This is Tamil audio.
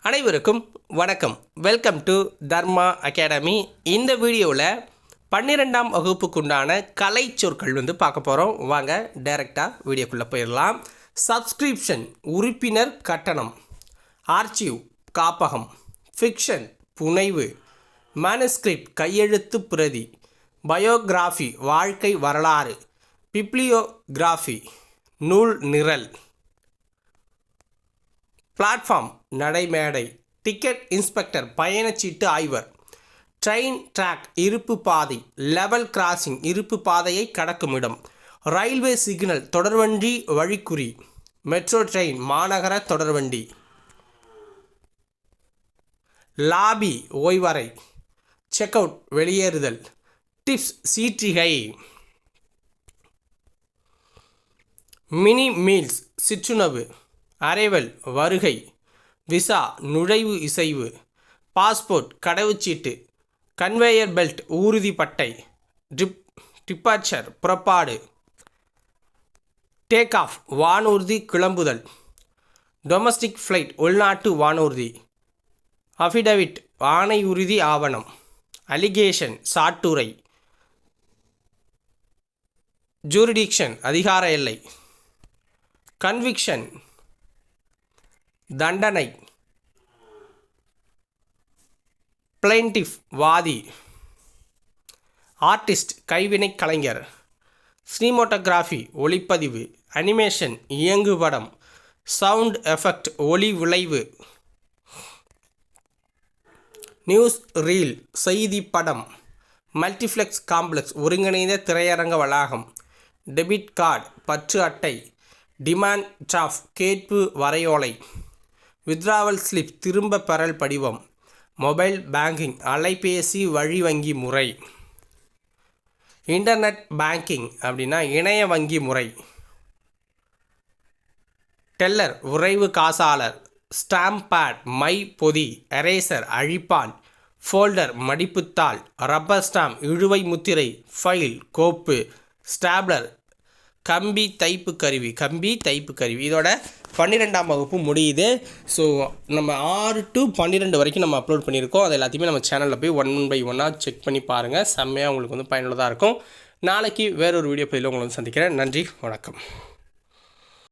அனைவருக்கும் வணக்கம். Welcome to Dharma academy. இந்த வீடியோவில் 12ஆம் வகுப்புக்குண்டான கலை சொற்கள் பார்க்க போகிறோம். வாங்க டைரெக்டாக வீடியோக்குள்ளே போயிடலாம். சப்ஸ்கிரிப்ஷன் உறுப்பினர் கட்டணம், ஆர்ச்சிவ் காப்பகம், ஃபிக்ஷன் புனைவு, மேனுஸ்கிரிப்ட் கையெழுத்து பிரதி, பயோகிராஃபி வாழ்க்கை வரலாறு, பிப்ளியோகிராஃபி நூல் நிரல், பிளாட்ஃபார்ம் நடைமேடை, டிக்கெட் இன்ஸ்பெக்டர் பயணச்சீட்டு ஆய்வர், ட்ரெயின் ட்ராக் இருப்பு பாதை, லெவல் கிராசிங் இருப்பு பாதையை கடக்கும் இடம், ரயில்வே சிக்னல் தொடர்வண்டி வழிக்குறி, மெட்ரோ ட்ரெயின் மாநகர தொடர்வண்டி, லாபி ஓய்வறை, செக் அவுட் வெளியேறுதல், டிப்ஸ் சீற்றிகை, மினி மீல்ஸ் சிற்றுணவு, அரைவல் வருகை, விசா நுழைவு இசைவு, பாஸ்போர்ட் கடவுச்சீட்டு, கன்வேயர் பெல்ட் ஊர்திப்பட்டை, டிபார்ச்சர் புறப்பாடு, டேக் ஆஃப் வானூர்தி கிளம்புதல், டொமஸ்டிக் ஃப்ளைட் உள்நாட்டு வானூர்தி, அஃபிடவிட் ஆணையுறுதி ஆவணம், அலிகேஷன் சாட்டுரை, ஜூரிடிக்ஷன் அதிகார எல்லை, கன்விக்ஷன் தண்டனை, பிளைன்டிஃப் வாதி, ஆர்டிஸ்ட் கைவினை கலைஞர், சினிமோட்டோகிராஃபி ஒளிப்பதிவு, அனிமேஷன் இயங்குபடம், சவுண்ட் எஃபெக்ட் ஒளி விளைவு, நியூஸ் ரீல் செய்தி படம், மல்டிப்ளெக்ஸ் காம்ப்ளெக்ஸ் ஒருங்கிணைந்த திரையரங்க வளாகம், டெபிட் கார்டு பற்று அட்டை, டிமாண்ட் டிராஃப்ட் கேட்பு வரையோலை, வித்ராவல் ஸ்லிப் திரும்ப பெறல் படிவம், மொபைல் பேங்கிங் அலைபேசி வழி வங்கி முறை, இன்டர்நெட் பேங்கிங் அப்படின்னா இணைய வங்கி முறை, டெல்லர் விரைவு காசாளர், ஸ்டாம்ப் பேட் மை பொதி, எரேசர் அழிப்பான், ஃபோல்டர் மடிப்புத்தாள், ரப்பர் ஸ்டாம்ப் இழுவை முத்திரை, ஃபைல் கோப்பு, ஸ்டாப்லர் கம்பி தைப்பு கருவி. இதோட 12ஆம் வகுப்பு முடியுது. ஸோ நம்ம 6 to 12 வரைக்கும் நம்ம அப்லோட் பண்ணியிருக்கோம். அது எல்லாத்தையுமே நம்ம சேனலில் போய் 1 by 1 செக் பண்ணி பாருங்கள். செம்மையாக உங்களுக்கு பயனுள்ளதாக இருக்கும். நாளைக்கு வேறொரு வீடியோ பதிவில் உங்களை சந்திக்கிறேன். நன்றி, வணக்கம்.